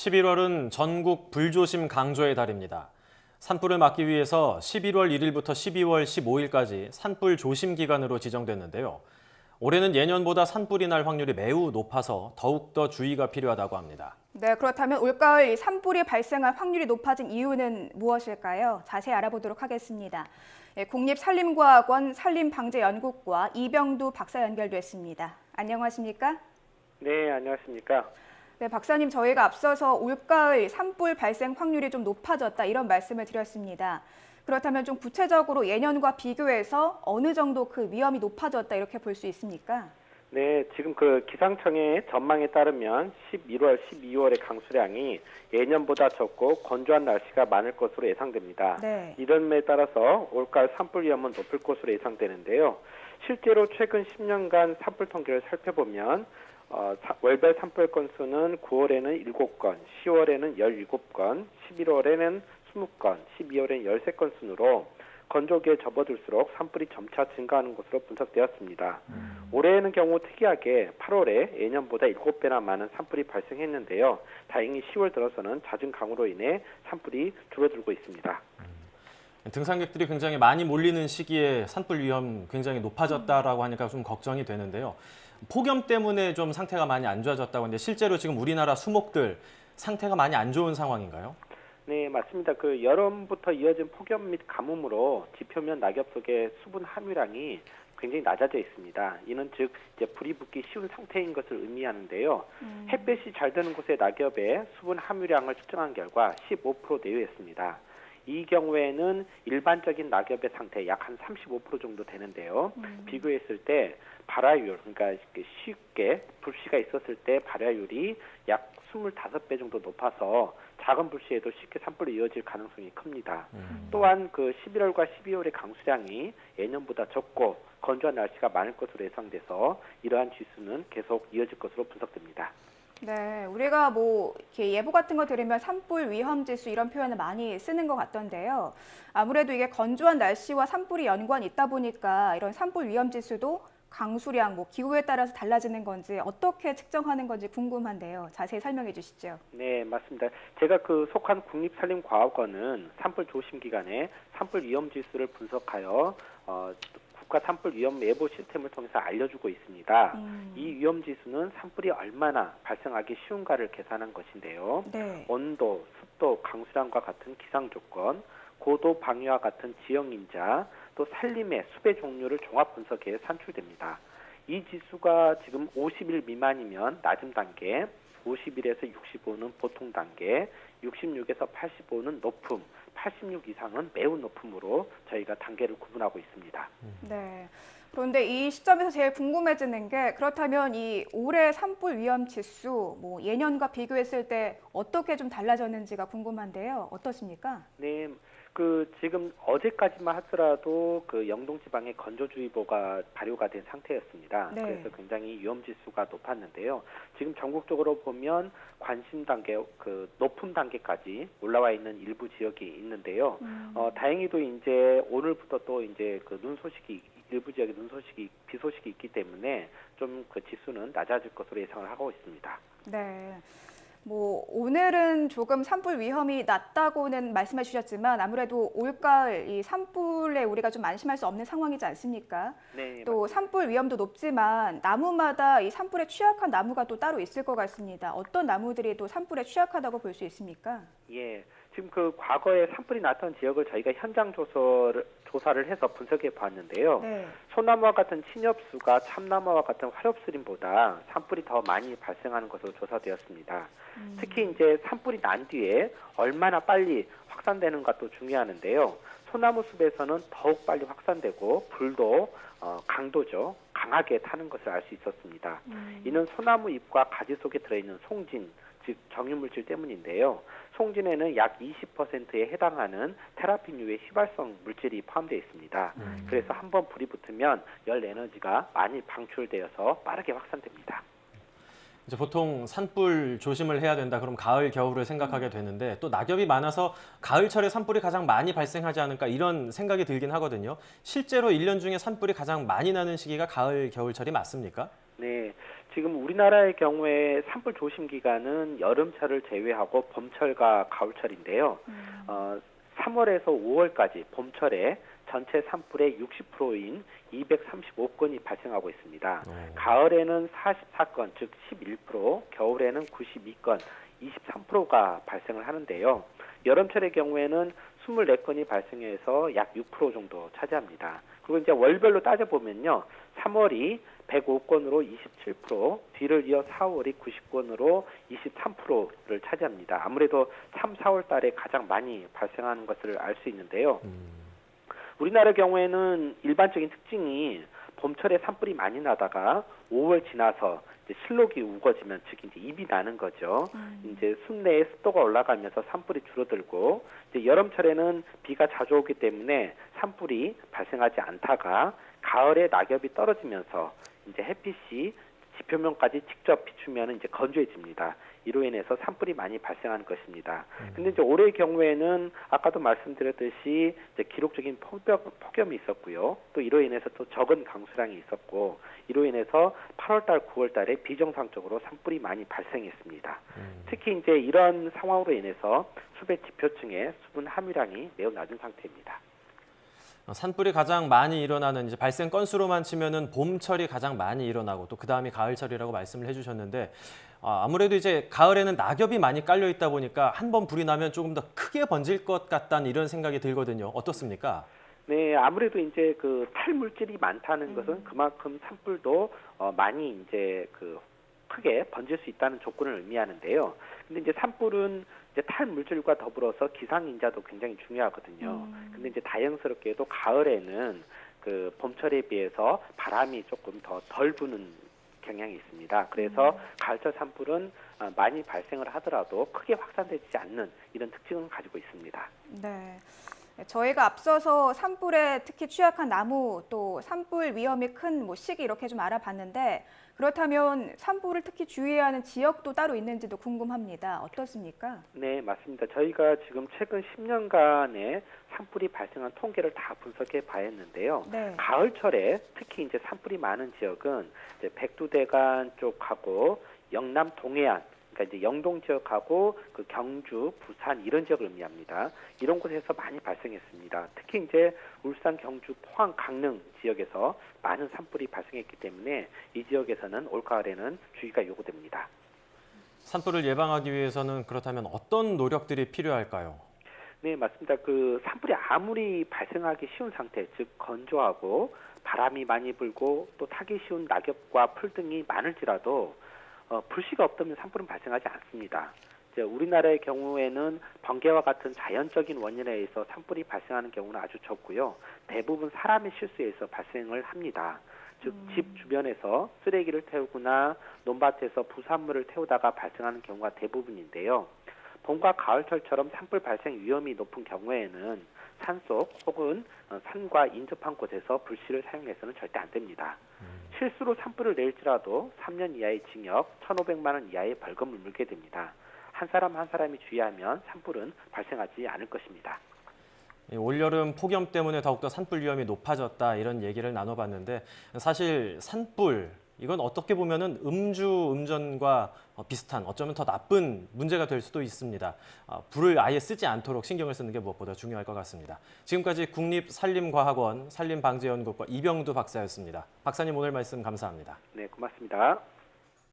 11월은 전국 불조심 강조의 달입니다. 산불을 막기 위해서 11월 1일부터 12월 15일까지 산불 조심 기간으로 지정됐는데요. 올해는 예년보다 산불이 날 확률이 매우 높아서 더욱더 주의가 필요하다고 합니다. 네, 그렇다면 올가을 이 산불이 발생할 확률이 높아진 이유는 무엇일까요? 자세히 알아보도록 하겠습니다. 국립산림과학원 산림방재연구과 이병두 박사 연결됐습니다. 안녕하십니까? 네, 안녕하십니까? 네, 박사님, 저희가 앞서서 올가을 산불 발생 확률이 좀 높아졌다 이런 말씀을 드렸습니다. 그렇다면 좀 구체적으로 예년과 비교해서 어느 정도 그 위험이 높아졌다 이렇게 볼 수 있습니까? 네, 지금 그 기상청의 전망에 따르면 11월, 12월의 강수량이 예년보다 적고 건조한 날씨가 많을 것으로 예상됩니다. 네. 이런 점에 따라서 올가을 산불 위험은 높을 것으로 예상되는데요. 실제로 최근 10년간 산불 통계를 살펴보면 월별 산불 건수는 9월에는 7건, 10월에는 17건, 11월에는 20건, 12월에는 13건 순으로 건조기에 접어들수록 산불이 점차 증가하는 것으로 분석되었습니다. 올해의 경우 특이하게 8월에 예년보다 7배나 많은 산불이 발생했는데요. 다행히 10월 들어서는 잦은 강우로 인해 산불이 줄어들고 있습니다. 등산객들이 굉장히 많이 몰리는 시기에 산불 위험 굉장히 높아졌다라고 하니까 좀 걱정이 되는데요. 폭염 때문에 좀 상태가 많이 안 좋아졌다고 하는데 실제로 지금 우리나라 수목들 상태가 많이 안 좋은 상황인가요? 네, 맞습니다. 그 여름부터 이어진 폭염 및 가뭄으로 지표면 낙엽 속의 수분 함유량이 굉장히 낮아져 있습니다. 이는 즉 이제 불이 붙기 쉬운 상태인 것을 의미하는데요. 햇볕이 잘 드는 곳의 낙엽의 수분 함유량을 측정한 결과 15% 내외였습니다. 이 경우에는 일반적인 낙엽의 상태 약 한 35% 정도 되는데요. 비교했을 때 발화율, 그러니까 쉽게 불씨가 있었을 때 발화율이 약 25배 정도 높아서 작은 불씨에도 쉽게 산불이 이어질 가능성이 큽니다. 또한 그 11월과 12월의 강수량이 예년보다 적고 건조한 날씨가 많을 것으로 예상돼서 이러한 지수는 계속 이어질 것으로 분석됩니다. 네, 우리가 이렇게 예보 같은 거 들으면 산불 위험 지수 이런 표현을 많이 쓰는 것 같던데요. 아무래도 이게 건조한 날씨와 산불이 연관이 있다 보니까 이런 산불 위험 지수도 강수량, 기후에 따라서 달라지는 건지 어떻게 측정하는 건지 궁금한데요. 자세히 설명해 주시죠. 네, 맞습니다. 제가 그 속한 국립산림과학원은 산불 조심 기간에 산불 위험 지수를 분석하여 국가 산불 위험 예보 시스템을 통해서 알려주고 있습니다. 이 위험 지수는 산불이 얼마나 발생하기 쉬운가를 계산한 것인데요. 네. 온도, 습도, 강수량과 같은 기상 조건, 고도 방위와 같은 지형 인자, 또 산림의 숲의 종류를 종합 분석해 산출됩니다. 이 지수가 지금 50일 미만이면 낮은 단계, 50일에서 65는 보통 단계, 66에서 85는 높음, 86 이상은 매우 높음으로 저희가 단계를 구분하고 있습니다. 네. 그런데 이 시점에서 제일 궁금해지는 게 그렇다면 이 올해 산불 위험 지수 예년과 비교했을 때 어떻게 좀 달라졌는지가 궁금한데요. 어떠십니까? 네. 그 지금 어제까지만 하더라도 그 영동 지방에 건조주의보가 발효가 된 상태였습니다. 네. 그래서 굉장히 위험 지수가 높았는데요. 지금 전국적으로 보면 관심 단계, 그 높은 단계까지 올라와 있는 일부 지역이 있는데요. 다행히도 이제 오늘부터 또 이제 그 눈 소식이 일부 지역에 눈 소식이 비 소식이 있기 때문에 좀 그 지수는 낮아질 것으로 예상을 하고 있습니다. 네. 오늘은 조금 산불 위험이 낮다고는 말씀해 주셨지만 아무래도 올가을 이 산불에 우리가 좀 안심할 수 없는 상황이지 않습니까? 네, 또 맞습니다. 산불 위험도 높지만 나무마다 이 산불에 취약한 나무가 또 따로 있을 것 같습니다. 어떤 나무들이 또 산불에 취약하다고 볼 수 있습니까? 예, 지금 그 과거에 산불이 났던 지역을 저희가 현장 조사를 해서 분석해 봤는데요. 네. 소나무와 같은 침엽수가 참나무와 같은 화렵수림보다 산불이 더 많이 발생하는 것으로 조사되었습니다. 특히 이제 산불이 난 뒤에 얼마나 빨리 확산되는가 또 중요하는데요. 소나무 숲에서는 더욱 빨리 확산되고 불도 강도죠. 강하게 타는 것을 알 수 있었습니다. 이는 소나무 잎과 가지 속에 들어있는 송진, 즉 정유물질 때문인데요. 송진에는 약 20%에 해당하는 테라핀류의 휘발성 물질이 포함되어 있습니다. 그래서 한번 불이 붙으면 열 에너지가 많이 방출되어서 빠르게 확산됩니다. 이제 보통 산불 조심을 해야 된다. 그럼 가을, 겨울을 생각하게 되는데 또 낙엽이 많아서 가을철에 산불이 가장 많이 발생하지 않을까 이런 생각이 들긴 하거든요. 실제로 1년 중에 산불이 가장 많이 나는 시기가 가을, 겨울철이 맞습니까? 네, 지금 우리나라의 경우에 산불 조심 기간은 여름철을 제외하고 봄철과 가을철인데요. 3월에서 5월까지 봄철에 전체 산불의 60%인 235건이 발생하고 있습니다. 가을에는 44건, 즉 11%, 겨울에는 92건, 23%가 발생을 하는데요. 여름철의 경우에는 24건이 발생해서 약 6% 정도 차지합니다. 그리고 이제 월별로 따져보면요. 3월이 105건으로 27%, 뒤를 이어 4월이 90건으로 23%를 차지합니다. 아무래도 3, 4월 달에 가장 많이 발생하는 것을 알 수 있는데요. 우리나라 경우에는 일반적인 특징이 봄철에 산불이 많이 나다가 5월 지나서 이제 실록이 우거지면, 즉 이제 잎이 나는 거죠. 이제 숲내에 습도가 올라가면서 산불이 줄어들고, 이제 여름철에는 비가 자주 오기 때문에 산불이 발생하지 않다가 가을에 낙엽이 떨어지면서 이제 햇빛이 지표면까지 직접 비추면 이제 건조해집니다. 이로 인해서 산불이 많이 발생하는 것입니다. 근데 이제 올해의 경우에는 아까도 말씀드렸듯이 이제 기록적인 폭염이 있었고요. 또 이로 인해서 또 적은 강수량이 있었고, 이로 인해서 8월달, 9월달에 비정상적으로 산불이 많이 발생했습니다. 특히 이제 이런 상황으로 인해서 숲의 지표층의 수분 함유량이 매우 낮은 상태입니다. 산불이 가장 많이 일어나는 이제 발생 건수로만 치면은 봄철이 가장 많이 일어나고 또 그다음이 가을철이라고 말씀을 해주셨는데, 아무래도 이제 가을에는 낙엽이 많이 깔려 있다 보니까 한 번 불이 나면 조금 더 크게 번질 것 같다는 이런 생각이 들거든요. 어떻습니까? 네, 아무래도 이제 그 탈물질이 많다는 것은 그만큼 산불도 많이 이제 그 크게 번질 수 있다는 조건을 의미하는데요. 근데 이제 산불은 이제 탈물질과 더불어서 기상인자도 굉장히 중요하거든요. 근데 이제 다행스럽게도 가을에는 그 봄철에 비해서 바람이 조금 더 덜 부는 경향이 있습니다. 그래서 가을철 산불은 많이 발생을 하더라도 크게 확산되지 않는 이런 특징을 가지고 있습니다. 네. 저희가 앞서서 산불에 특히 취약한 나무, 또 산불 위험이 큰 뭐 시기 이렇게 좀 알아봤는데, 그렇다면 산불을 특히 주의해야 하는 지역도 따로 있는지도 궁금합니다. 어떻습니까? 네, 맞습니다. 저희가 지금 최근 10년간의 산불이 발생한 통계를 다 분석해 봐야했는데요. 네. 가을철에 특히 이제 산불이 많은 지역은 이제 백두대간 쪽하고 영남 동해안, 그러니까 이제 영동 지역하고 그 경주, 부산 이런 지역을 의미합니다. 이런 곳에서 많이 발생했습니다. 특히 이제 울산, 경주, 포항, 강릉 지역에서 많은 산불이 발생했기 때문에 이 지역에서는 올가을에는 주의가 요구됩니다. 산불을 예방하기 위해서는 그렇다면 어떤 노력들이 필요할까요? 네, 맞습니다. 그 산불이 아무리 발생하기 쉬운 상태, 즉 건조하고 바람이 많이 불고 또 타기 쉬운 낙엽과 풀 등이 많을지라도 불씨가 없다면 산불은 발생하지 않습니다. 이제 우리나라의 경우에는 번개와 같은 자연적인 원인에 의해서 산불이 발생하는 경우는 아주 적고요. 대부분 사람의 실수에 의해서 발생을 합니다. 즉 집 주변에서 쓰레기를 태우거나 논밭에서 부산물을 태우다가 발생하는 경우가 대부분인데요. 봄과 가을철처럼 산불 발생 위험이 높은 경우에는 산속 혹은 산과 인접한 곳에서 불씨를 사용해서는 절대 안 됩니다. 실수로 산불을 낼지라도 3년 이하의 징역, 1,500만 원 이하의 벌금을 물게 됩니다. 한 사람 한 사람이 주의하면 산불은 발생하지 않을 것입니다. 올여름 폭염 때문에 더욱더 산불 위험이 높아졌다 이런 얘기를 나눠봤는데, 사실 산불 이건 어떻게 보면은 음주운전과 비슷한, 어쩌면 더 나쁜 문제가 될 수도 있습니다. 불을 아예 쓰지 않도록 신경을 쓰는 게 무엇보다 중요할 것 같습니다. 지금까지 국립산림과학원 산림방재연구과 이병두 박사였습니다. 박사님 오늘 말씀 감사합니다. 네, 고맙습니다.